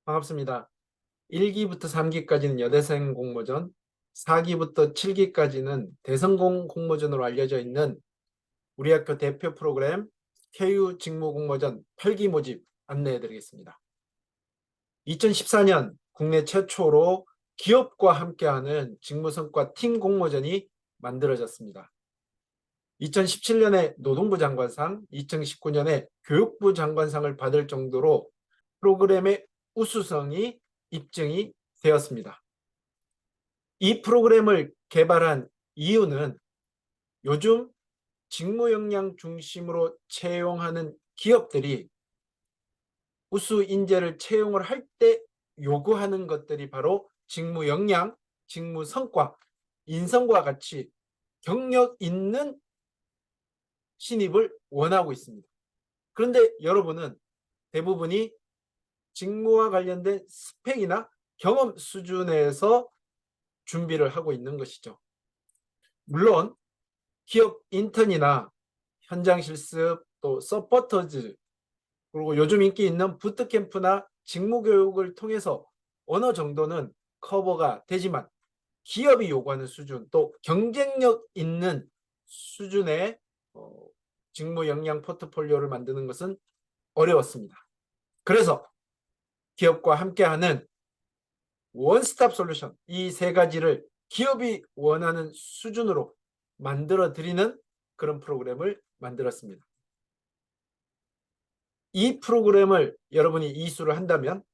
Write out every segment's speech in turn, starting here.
반갑습니다. 1기부터 3기까지는 여대생 공모전, 4기부터 7기까지는 대성공 공모전으로 알려져 있는 우리 학교 대표 프로그램 KU 직무 공모전 8기 모집 안내해 드리겠습니다. 2014년 국내 최초로 기업과 함께하는 직무성과 팀 공모전이 만들어졌습니다. 2017년에 노동부 장관상, 2019년에 교육부 장관상을 받을 정도로 프로그램의 우수성이 입증이 되었습니다. 이 프로그램을 개발한 이유는 요즘 직무 역량 중심으로 채용하는 기업들이 우수 인재를 채용을 할 때 요구하는 것들이 바로 직무 역량, 직무 성과, 인성과 같이 경력 있는 신입을 원하고 있습니다. 그런데 여러분은 대부분이 직무와 관련된 스펙이나 경험 수준에서 준비를 하고 있는 것이죠. 물론 기업 인턴이나 현장 실습, 또 서포터즈, 그리고 요즘 인기 있는 부트캠프나 직무 교육을 통해서 어느 정도는 커버가 되지만 기업이 요구하는 수준, 또 경쟁력 있는 수준의 직무 역량 포트폴리오를 만드는 것은 어려웠습니다. 그래서 기업과 함께하는 원스톱 솔루션, 이 세 가지를 기업이 원하는 수준으로 만들어 드리는 그런 프로그램을 만들었습니다. 이 프로그램을 여러분이 이수를 한다면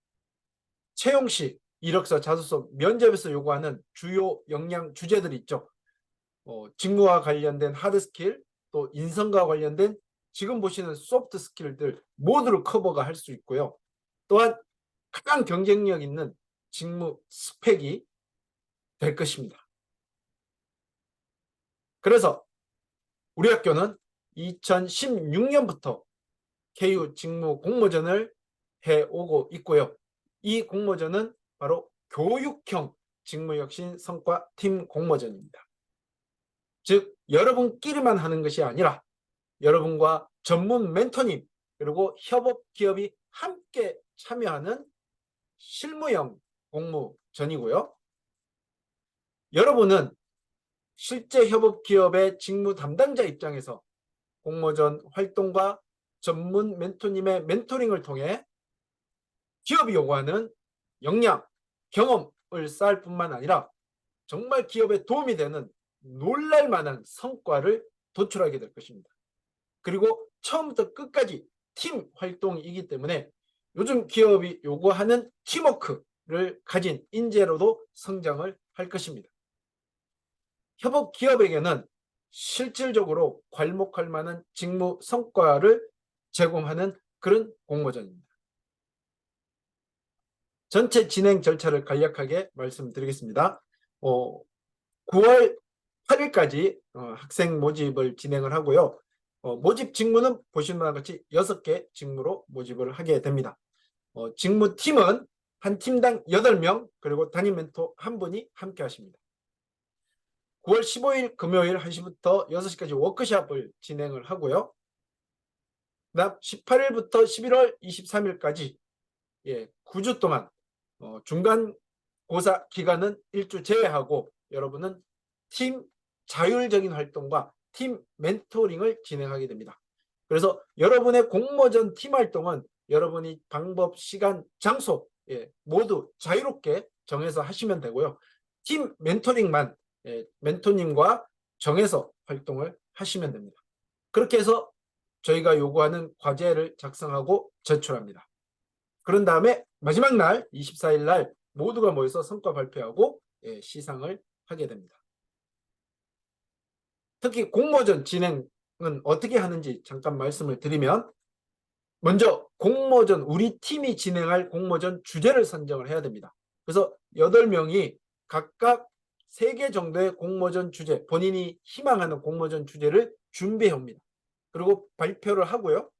채용 시 이력서, 자소서, 면접에서 요구하는 주요 역량 주제들이 있죠. 직무와 관련된 하드 스킬, 또 인성과 관련된 지금 보시는 소프트 스킬들 모두를 커버가 할 수 있고요. 또한 가장 경쟁력 있는 직무 스펙이 될 것입니다. 그래서 우리 학교는 2016년부터 KU 직무 공모전을 해오고 있고요. 이 공모전은 바로 교육형 직무혁신 성과 팀 공모전입니다. 즉 여러분끼리만 하는 것이 아니라 여러분과 전문 멘토님 그리고 협업 기업이 함께 참여하는 실무형 공모전이고요. 여러분은 실제 협업 기업의 직무 담당자 입장에서 공모전 활동과 전문 멘토님의 멘토링을 통해 기업이 요구하는 역량, 경험을 쌓을 뿐만 아니라 정말 기업에 도움이 되는 놀랄만한 성과를 도출하게 될 것입니다. 그리고 처음부터 끝까지 팀 활동이기 때문에 요즘 기업이 요구하는 팀워크를 가진 인재로도 성장을 할 것입니다. 협업 기업에게는 실질적으로 괄목할 만한 직무 성과를 제공하는 그런 공모전입니다. 전체 진행 절차를 간략하게 말씀드리겠습니다. 9월 8일까지 학생 모집을 진행을 하고요. 모집 직무는 보시는 바와 같이 6개 직무로 모집을 하게 됩니다. 직무팀은 한 팀당 8명, 그리고 담임 멘토 1분이 함께 하십니다. 9월 15일 금요일 1시부터 6시까지 워크숍을 진행을 하고요. 그다음 18일부터 11월 23일까지 9주 동안 중간 고사 기간은 1주 제외하고 여러분은 팀 자율적인 활동과 팀 멘토링을 진행하게 됩니다. 그래서 여러분의 공모전 팀 활동은 여러분이 방법, 시간, 장소 모두 자유롭게 정해서 하시면 되고요. 팀 멘토링만 멘토님과 정해서 활동을 하시면 됩니다. 그렇게 해서 저희가 요구하는 과제를 작성하고 제출합니다. 그런 다음에 마지막 날 24일 날 모두가 모여서 성과 발표하고 시상을 하게 됩니다. 특히 공모전 진행은 어떻게 하는지 잠깐 말씀을 드리면, 먼저 공모전, 우리 팀이 진행할 공모전 주제를 선정을 해야 됩니다. 그래서 8명이 각각 3개 정도의 공모전 주제, 본인이 희망하는 공모전 주제를 준비해 옵니다. 그리고 발표를 하고요.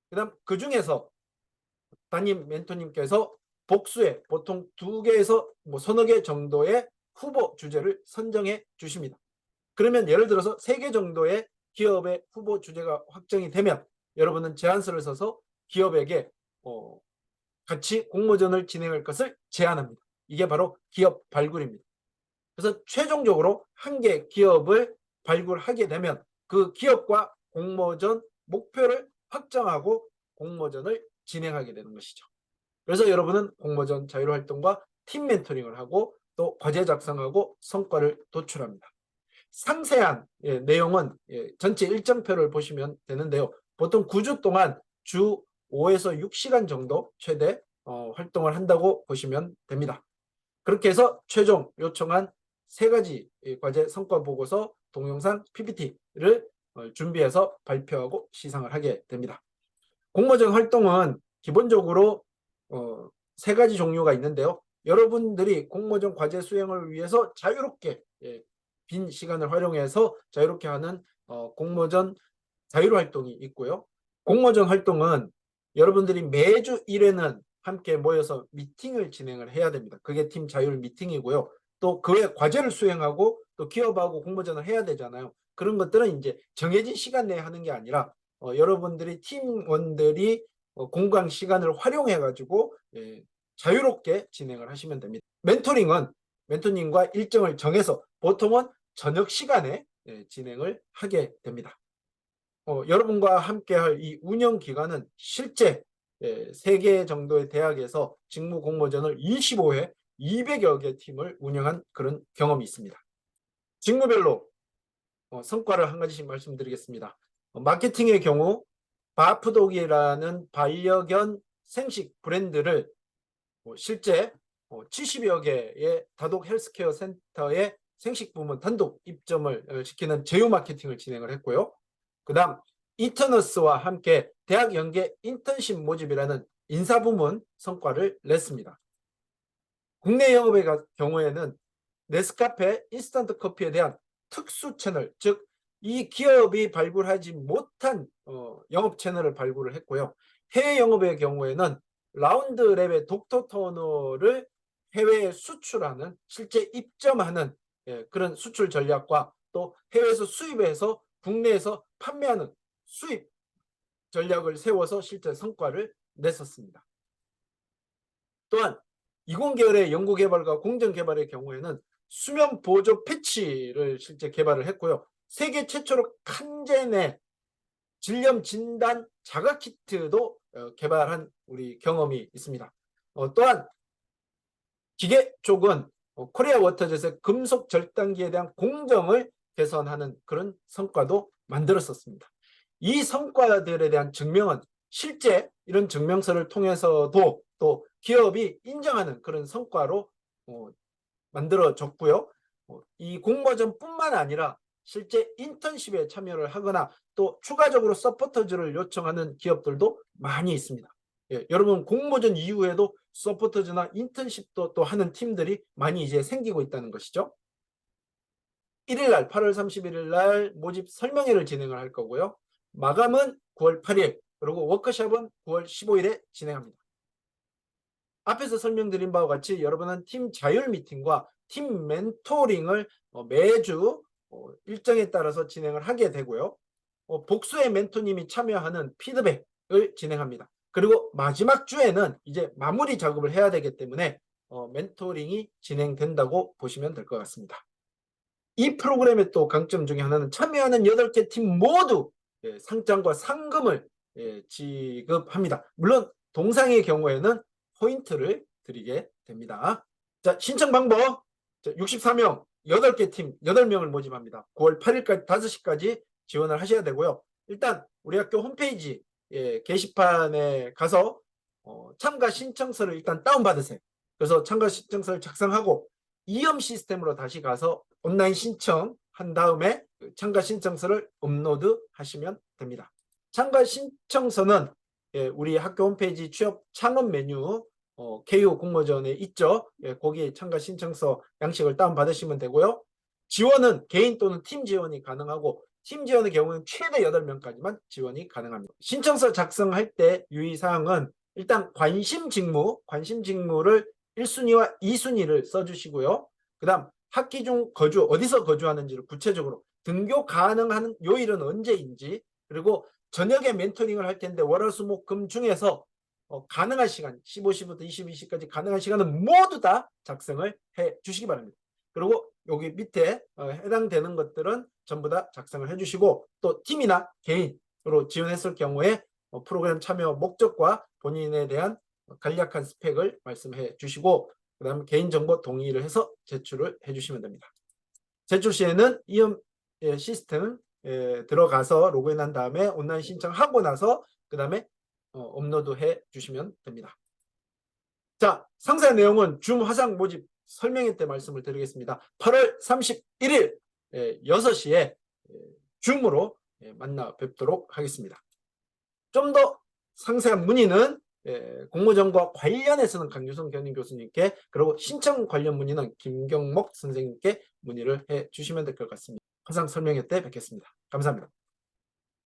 그다음 그 중에서 담임 멘토님께서 복수의 보통 2개에서 서너 개 정도의 후보 주제를 선정해 주십니다. 그러면 예를 들어서 3개 정도의 기업의 후보 주제가 확정이 되면 여러분은 제안서를 써서 기업에게 같이 공모전을 진행할 것을 제안합니다. 이게 바로 기업 발굴입니다. 그래서 최종적으로 한 개 기업을 발굴하게 되면 그 기업과 공모전 목표를 확정하고 공모전을 진행하게 되는 것이죠. 그래서 여러분은 공모전 자율활동과 팀 멘토링을 하고 또 과제 작성하고 성과를 도출합니다. 상세한 내용은 전체 일정표를 보시면 되는데요. 보통 9주 동안 주 5에서 6시간 정도 최대 활동을 한다고 보시면 됩니다. 그렇게 해서 최종 요청한 3가지 과제 성과 보고서, 동영상, PPT를 준비해서 발표하고 시상을 하게 됩니다. 공모전 활동은 기본적으로 3가지 종류가 있는데요. 여러분들이 공모전 과제 수행을 위해서 자유롭게 빈 시간을 활용해서 자유롭게 하는 공모전 자율활동이 있고요. 공모전 활동은 여러분들이 매주 1회는 함께 모여서 미팅을 진행을 해야 됩니다. 그게 팀 자율 미팅이고요. 또 그 외 과제를 수행하고 또 기업하고 공모전을 해야 되잖아요. 그런 것들은 이제 정해진 시간 내에 하는 게 아니라 여러분들이 팀원들이 공강 시간을 활용해 가지고 자유롭게 진행을 하시면 됩니다. 멘토링은 멘토님과 일정을 정해서 보통은 저녁 시간에 진행을 하게 됩니다. 여러분과 함께할 이 운영 기간은 실제 3개 정도의 대학에서 직무 공모전을 25회 200여 개 팀을 운영한 그런 경험이 있습니다. 직무별로 성과를 한 가지씩 말씀드리겠습니다. 마케팅의 경우 바프독이라는 반려견 생식 브랜드를 실제 70여 개의 다독 헬스케어 센터의 생식 부문 단독 입점을 시키는 제휴 마케팅을 진행을 했고요. 그 다음 이터너스와 함께 대학 연계 인턴십 모집이라는 인사부문 성과를 냈습니다. 국내 영업의 경우에는 네스카페 인스턴트 커피에 대한 특수 채널, 즉 이 기업이 발굴하지 못한 영업 채널을 발굴을 했고요. 해외 영업의 경우에는 라운드랩의 독터 토너를 해외에 수출하는, 실제 입점하는 그런 수출 전략과 또 해외에서 수입해서 국내에서 판매하는 수입 전략을 세워서 실제 성과를 냈었습니다. 또한 이공계열의 연구개발과 공정개발의 경우에는 수면 보조 패치를 실제 개발을 했고요. 세계 최초로 칸젠의 질염 진단 자가 키트도 개발한 우리 경험이 있습니다. 또한 기계 쪽은 코리아 워터젯의 금속 절단기에 대한 공정을 개선하는 그런 성과도 만들었었습니다. 이 성과들에 대한 증명은 실제 이런 증명서를 통해서도 또 기업이 인정하는 그런 성과로 만들어졌고요. 이 공모전뿐만 아니라 실제 인턴십에 참여를 하거나 또 추가적으로 서포터즈를 요청하는 기업들도 많이 있습니다. 여러분 공모전 이후에도 서포터즈나 인턴십도 또 하는 팀들이 많이 이제 생기고 있다는 것이죠. 1일날 8월 31일날 모집 설명회를 진행을 할 거고요. 마감은 9월 8일 그리고 워크숍은 9월 15일에 진행합니다. 앞에서 설명드린 바와 같이 여러분은 팀 자율 미팅과 팀 멘토링을 매주 일정에 따라서 진행을 하게 되고요. 복수의 멘토님이 참여하는 피드백을 진행합니다. 그리고 마지막 주에는 이제 마무리 작업을 해야 되기 때문에 멘토링이 진행된다고 보시면 될 것 같습니다. 이 프로그램의 또 강점 중에 하나는 참여하는 8개 팀 모두 상장과 상금을 지급합니다. 물론 동상의 경우에는 포인트를 드리게 됩니다. 자, 신청 방법 64명 8개 팀 8명을 모집합니다. 9월 8일까지 5시까지 지원을 하셔야 되고요. 일단 우리 학교 홈페이지 게시판에 가서 참가 신청서를 일단 다운받으세요. 그래서 참가 신청서를 작성하고 이험 시스템으로 다시 가서 온라인 신청한 다음에 참가 신청서를 업로드 하시면 됩니다. 참가 신청서는 우리 학교 홈페이지 취업 창업 메뉴 KU 공모전에 있죠. 거기에 참가 신청서 양식을 다운받으시면 되고요. 지원은 개인 또는 팀 지원이 가능하고 팀 지원의 경우는 최대 8명까지만 지원이 가능합니다. 신청서 작성할 때 유의사항은 일단 관심 직무를 1순위와 2순위를 써주시고요. 그 다음 학기 중 거주, 어디서 거주하는지를 구체적으로, 등교 가능한 요일은 언제인지, 그리고 저녁에 멘토링을 할 텐데 월화수목금 중에서 가능한 시간 15시부터 22시까지 가능한 시간은 모두 다 작성을 해 주시기 바랍니다. 그리고 여기 밑에 해당되는 것들은 전부 다 작성을 해주시고 또 팀이나 개인으로 지원했을 경우에 프로그램 참여 목적과 본인에 대한 간략한 스펙을 말씀해 주시고 그 다음에 개인정보 동의를 해서 제출을 해주시면 됩니다. 제출 시에는 이음 시스템 들어가서 로그인한 다음에 온라인 신청하고 나서 그 다음에 업로드 해 주시면 됩니다. 자, 상세한 내용은 줌 화상 모집 설명회 때 말씀을 드리겠습니다. 8월 31일 6시에 줌으로 만나 뵙도록 하겠습니다. 좀 더 상세한 문의는 공모전과 관련해서는 강유성 견인 교수님께 그리고 신청 관련 문의는 김경목 선생님께 문의를 해 주시면 될 것 같습니다. 화상 설명회 때 뵙겠습니다. 감사합니다.